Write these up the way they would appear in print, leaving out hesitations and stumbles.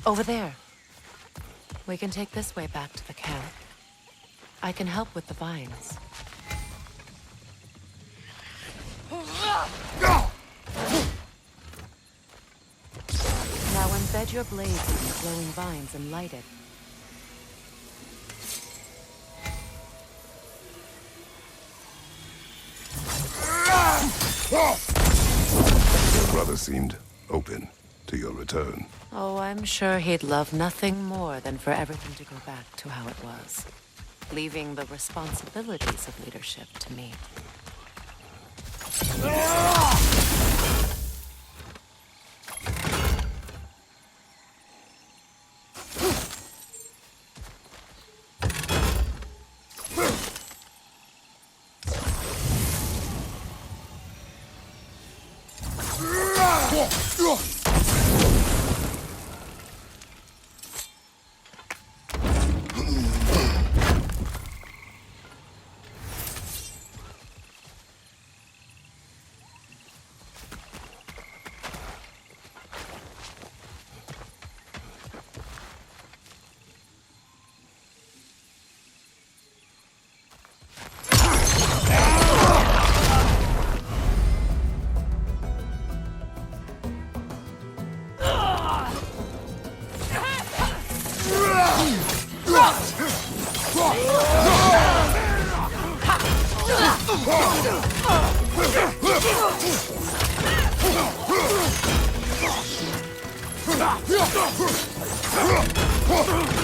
Over there. We can take this way back to the camp. I can help with the vines. Now embed your blades in the glowing vines and light it. Your brother seemed open to your return. Oh, I'm sure he'd love nothing more than for everything to go back to how it was, leaving the responsibilities of leadership to me.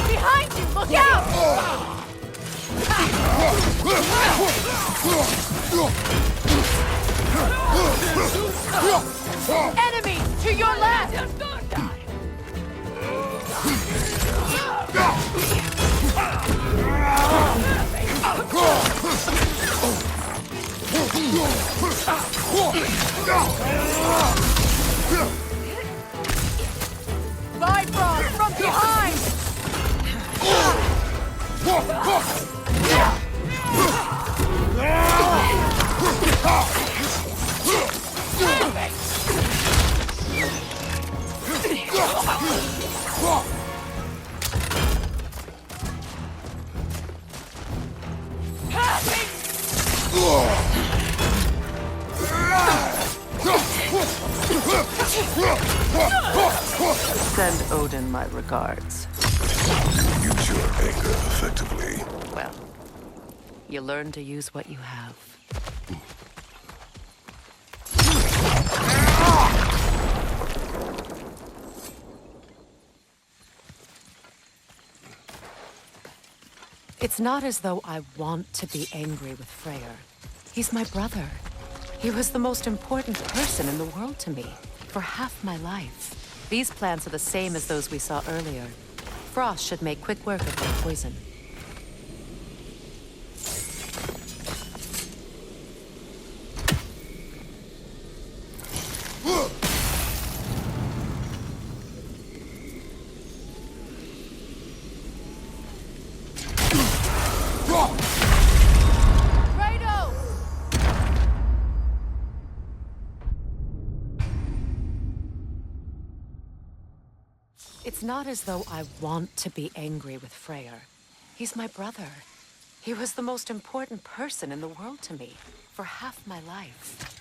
Behind you! Look out! Enemy to your left! Bifrost from behind! Send Odin my regards. Use your anger effectively. Well, you learn to use what you have. It's not as though I want to be angry with Freyr. He's my brother. He was the most important person in the world to me, for half my life. These plants are the same as those we saw earlier. Frost should make quick work of their poison. It's not as though I want to be angry with Freyr. He's my brother. He was the most important person in the world to me, for half my life.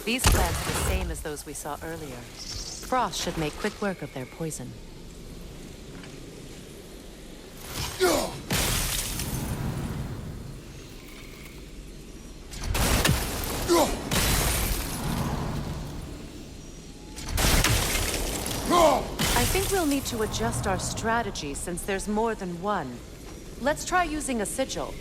These plants are the same as those we saw earlier. Frost should make quick work of their poison. I think we'll need to adjust our strategy since there's more than one. Let's try using a sigil.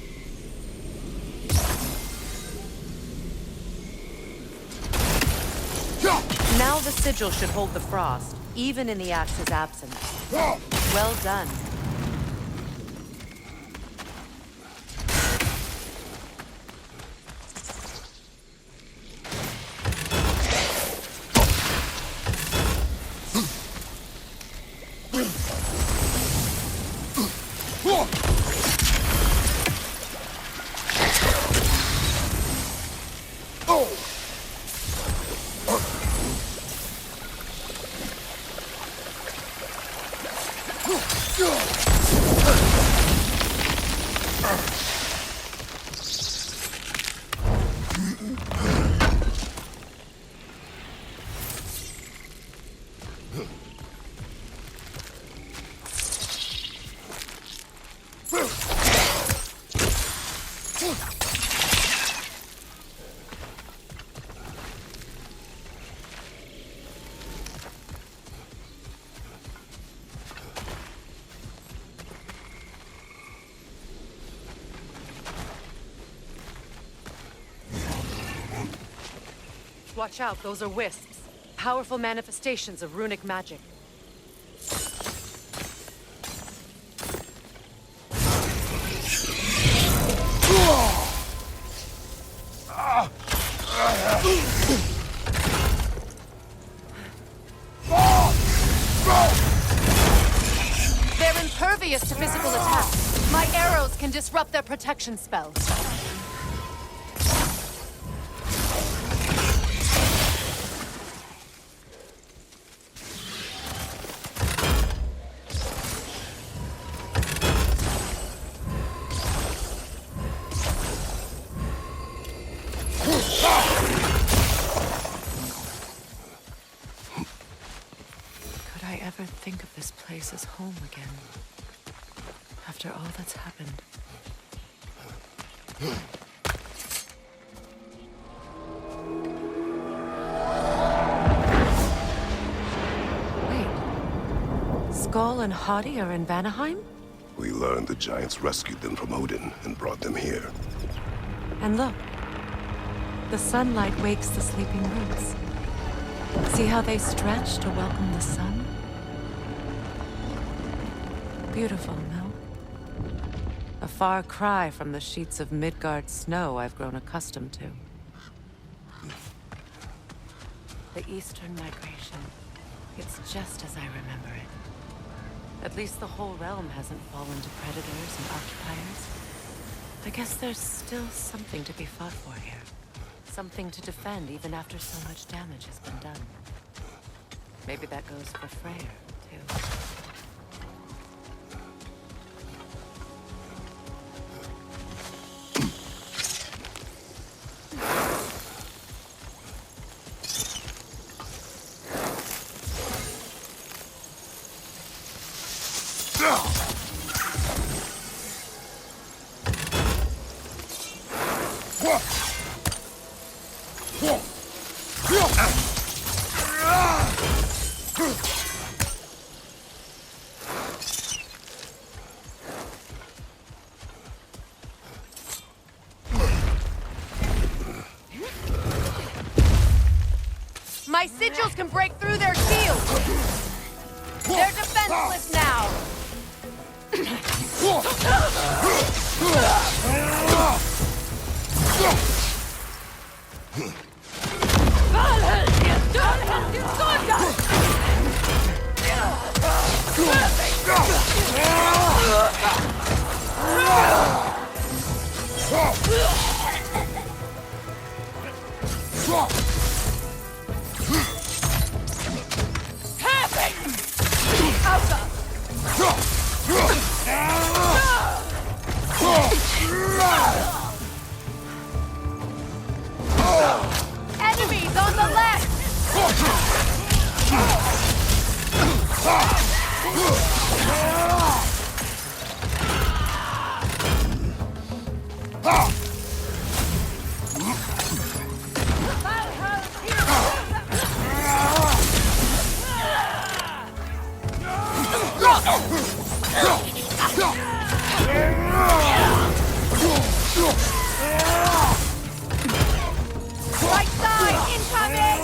Now the sigil should hold the frost, even in the axe's absence. Well done. Watch out, those are wisps. Powerful manifestations of runic magic. They're impervious to physical attacks. My arrows can disrupt their protection spells. Think of this place as home again. After all that's happened. Wait. Skull and Hadi are in Vanaheim? We learned the giants rescued them from Odin and brought them here. And look. The sunlight wakes the sleeping roots. See how they stretch to welcome the sun? Beautiful, no? A far cry from the sheets of Midgard snow I've grown accustomed to. The Eastern Migration. It's just as I remember it. At least the whole realm hasn't fallen to predators and occupiers. I guess there's still something to be fought for here. Something to defend even after so much damage has been done. Maybe that goes for Freyr, too. My sigils can break through their shields! They're defenseless now! Enemies on the left! Right side, incoming!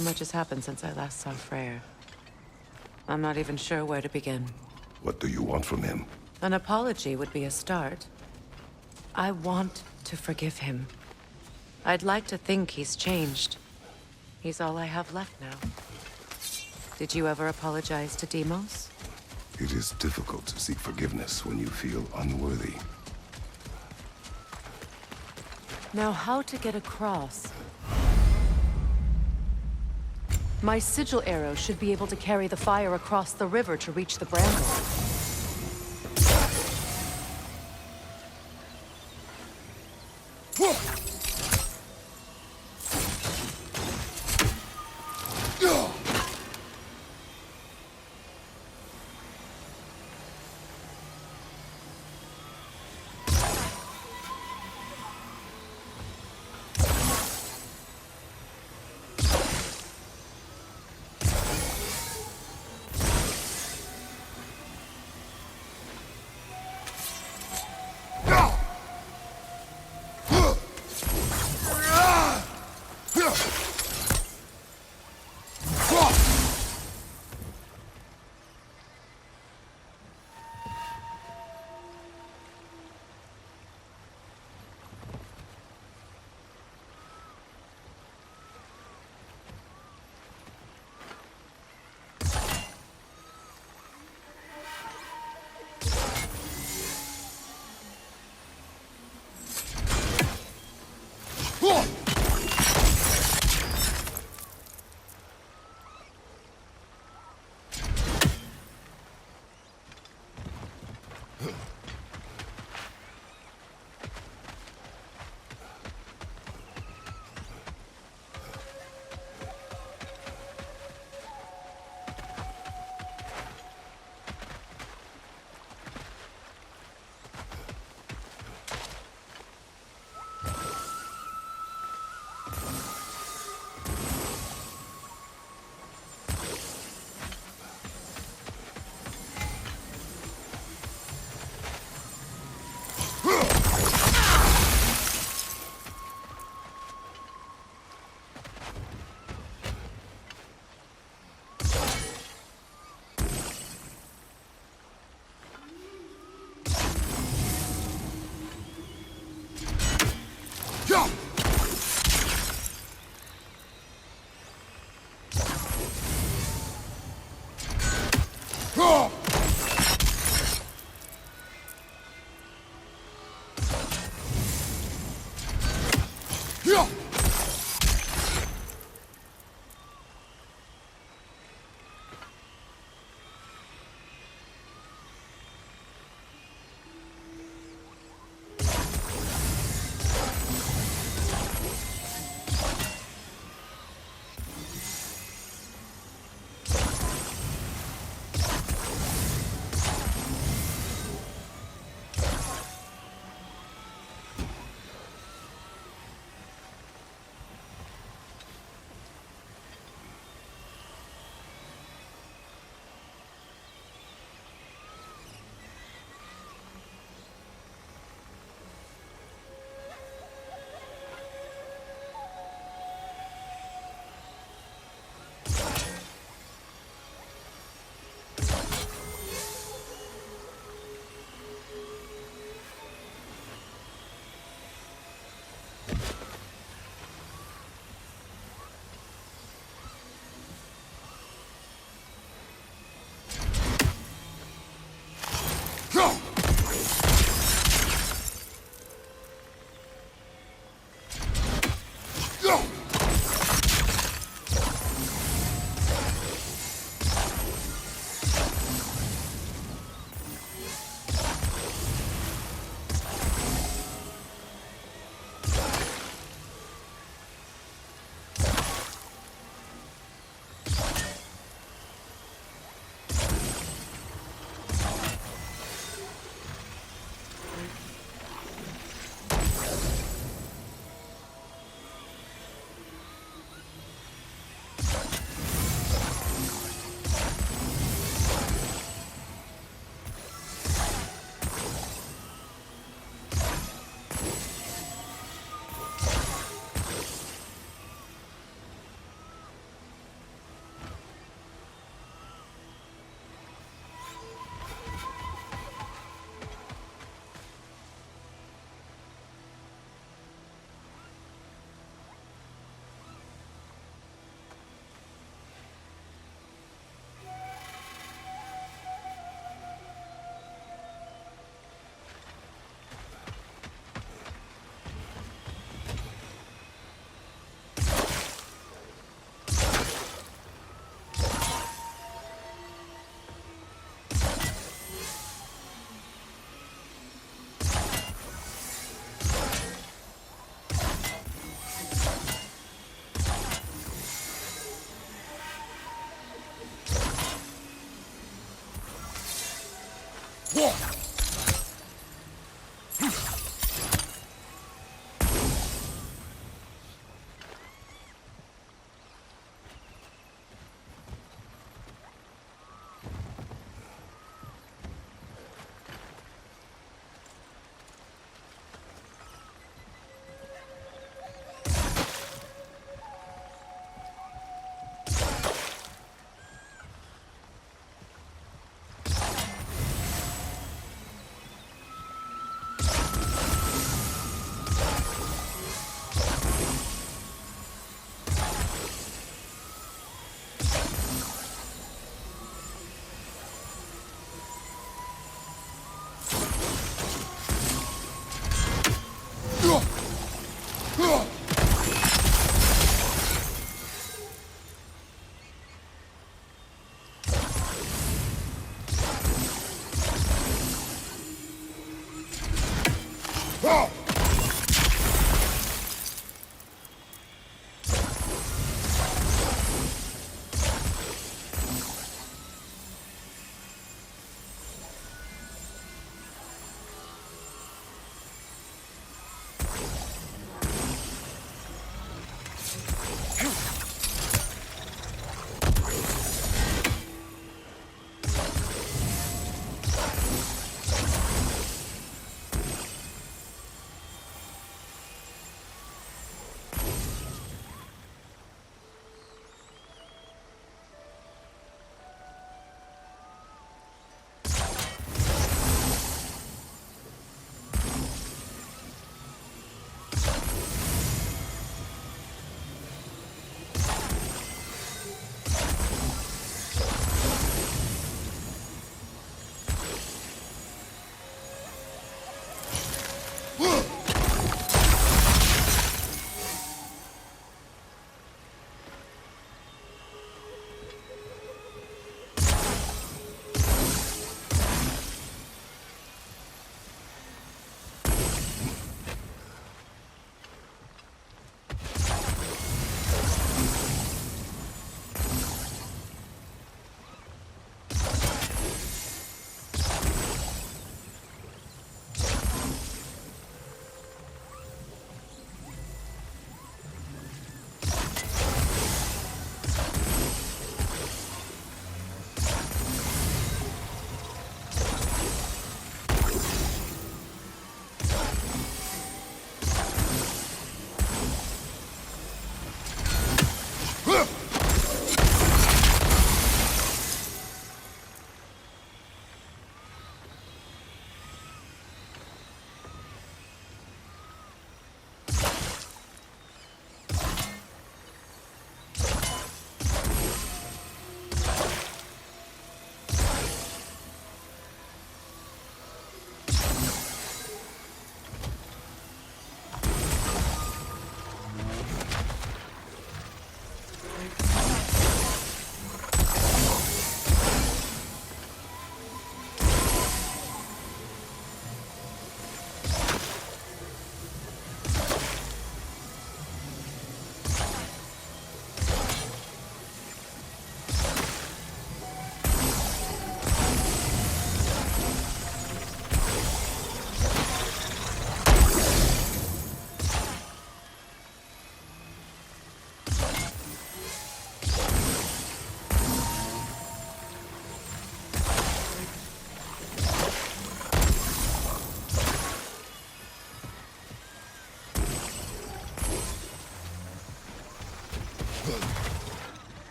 So much has happened since I last saw Freyr. I'm not even sure where to begin. What do you want from him? An apology would be a start. I want to forgive him. I'd like to think he's changed. He's all I have left now. Did you ever apologize to Deimos? It is difficult to seek forgiveness when you feel unworthy. Now, how to get across? My sigil arrow should be able to carry the fire across the river to reach the bramble.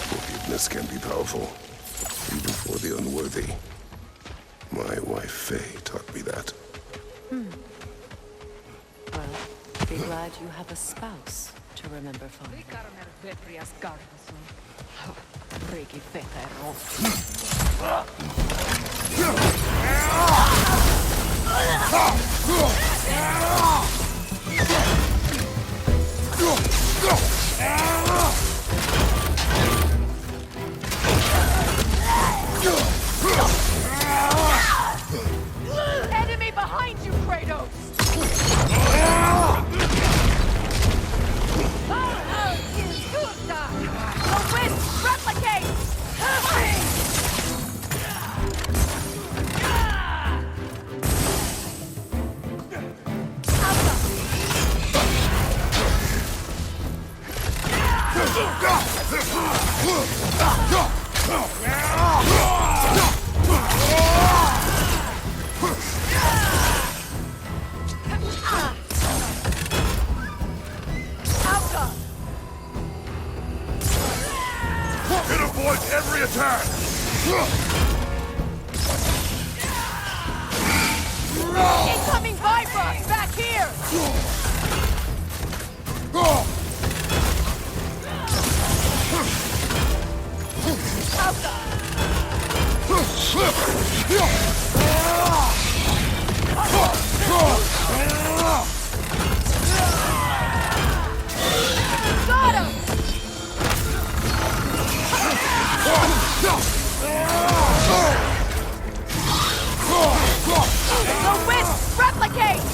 Forgiveness can be powerful, even for the unworthy. My wife Faye taught me that. Well, be glad you have a spouse to remember fondly. Enemy behind you, Kratos! The wind replicates! It avoids every attack! Incoming Vibra! Back here! Got him! The wind replicates!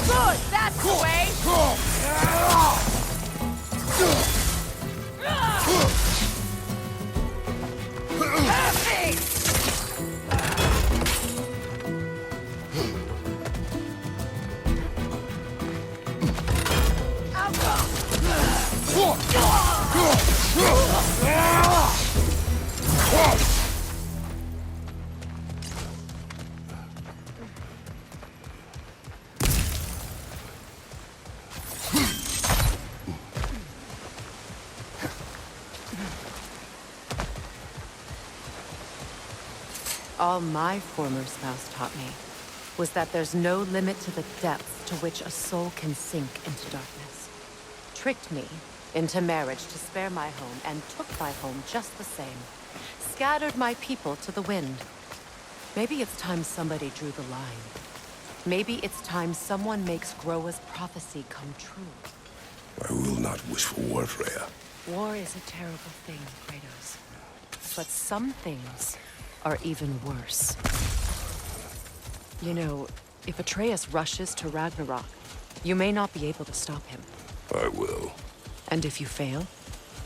Good, that's the way! All my former spouse taught me was that there's no limit to the depth to which a soul can sink into darkness. Tricked me into marriage to spare my home and took my home just the same. Scattered my people to the wind. Maybe it's time somebody drew the line. Maybe it's time someone makes Groa's prophecy come true. I will not wish for war, Freya. War is a terrible thing, Kratos. But some things are even worse. You know, if Atreus rushes to Ragnarok, you may not be able to stop him. I will. And if you fail?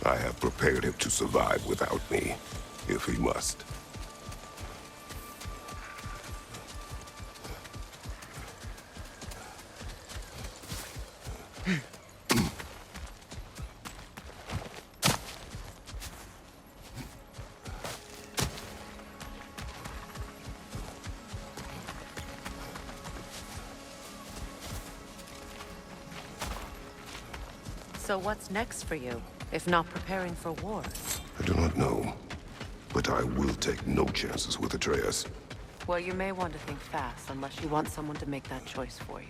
I have prepared him to survive without me, if he must. So what's next for you, if not preparing for war? I do not know, but I will take no chances with Atreus. Well, you may want to think fast, unless you want someone to make that choice for you.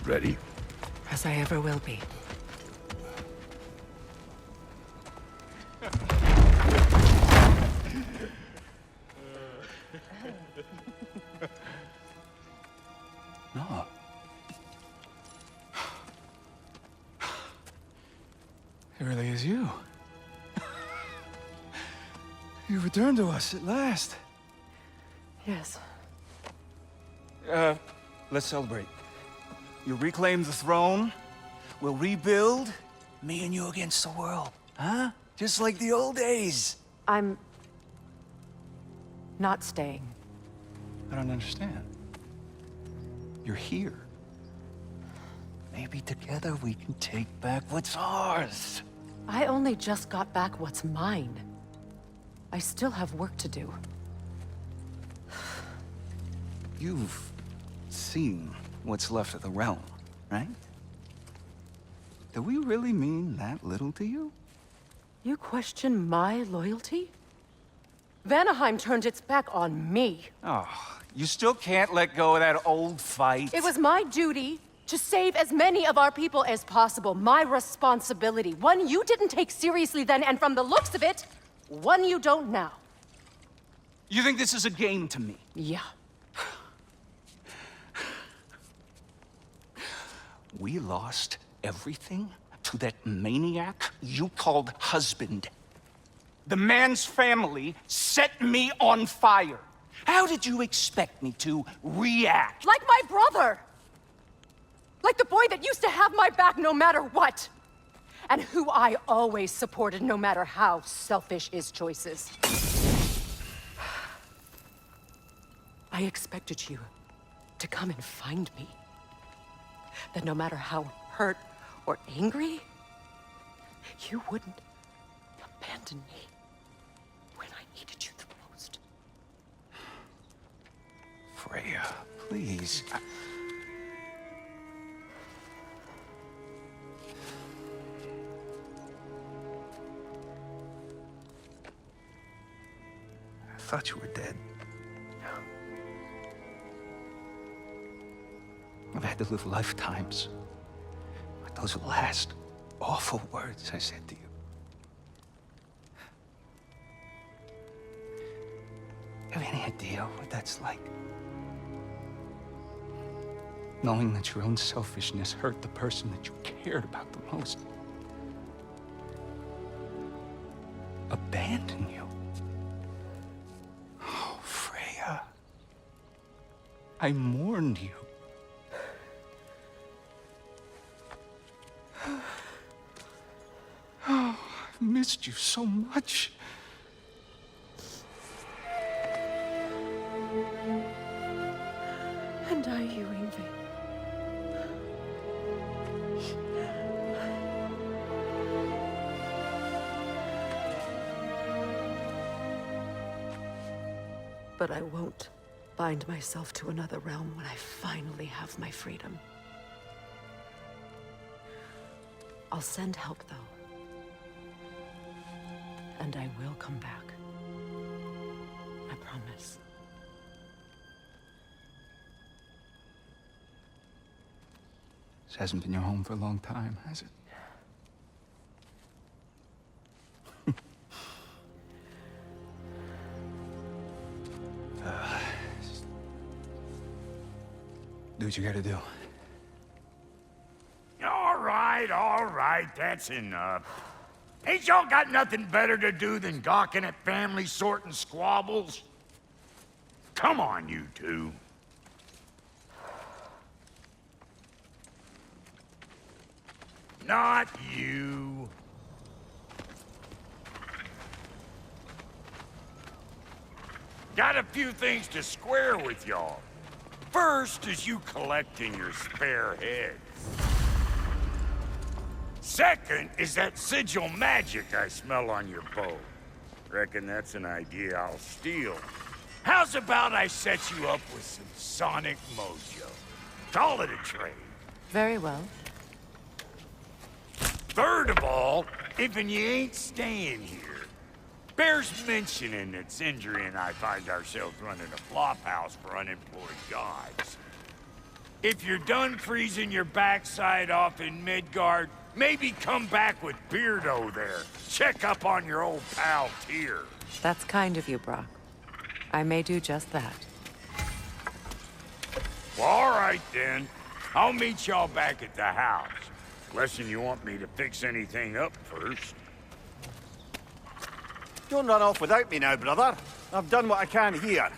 Ready? As I ever will be. No. It really is you. You returned to us at last. Yes. Let's celebrate. You reclaim the throne. We'll rebuild. Me and you against the world. Huh? Just like the old days. I'm not staying. I don't understand. You're here. Maybe together we can take back what's ours. I only just got back what's mine. I still have work to do. You've seen what's left of the realm, right? Do we really mean that little to you? You question my loyalty? Vanaheim turned its back on me. Oh, you still can't let go of that old fight. It was my duty to save as many of our people as possible. My responsibility. One you didn't take seriously then, and from the looks of it, one you don't now. You think this is a game to me? Yeah. We lost everything to that maniac you called husband. The man's family set me on fire. How did you expect me to react? Like my brother! Like the boy that used to have my back no matter what! And who I always supported no matter how selfish his choices. I expected you to come and find me. That no matter how hurt or angry, you wouldn't abandon me when I needed you the most. Freya, please. I thought you were dead. I've had to live lifetimes. But those last awful words I said to you. You have any idea what that's like? Knowing that your own selfishness hurt the person that you cared about the most. Abandon you. Oh, Freya. I mourned you. Oh, I've missed you so much. And I, you, Yngvi. But I won't bind myself to another realm when I finally have my freedom. I'll send help, though. And I will come back. I promise. This hasn't been your home for a long time, has it? Do what you gotta do. All right, that's enough. Ain't y'all got nothing better to do than gawking at family sorting squabbles? Come on, you two. Not you. Got a few things to square with y'all. First is you collecting your spare heads. Second is that sigil magic I smell on your bow. Reckon that's an idea I'll steal. How's about I set you up with some sonic mojo? Call it a trade. Very well. Third of all, if you ain't staying here, bears mentioning that Sindri and I find ourselves running a flop house for unemployed gods. If you're done freezing your backside off in Midgard, maybe come back with Beardo there. Check up on your old pal Tyr. That's kind of you, Brock. I may do just that. Well, all right then. I'll meet y'all back at the house. Guessing you want me to fix anything up first. Don't run off without me now, brother. I've done what I can here.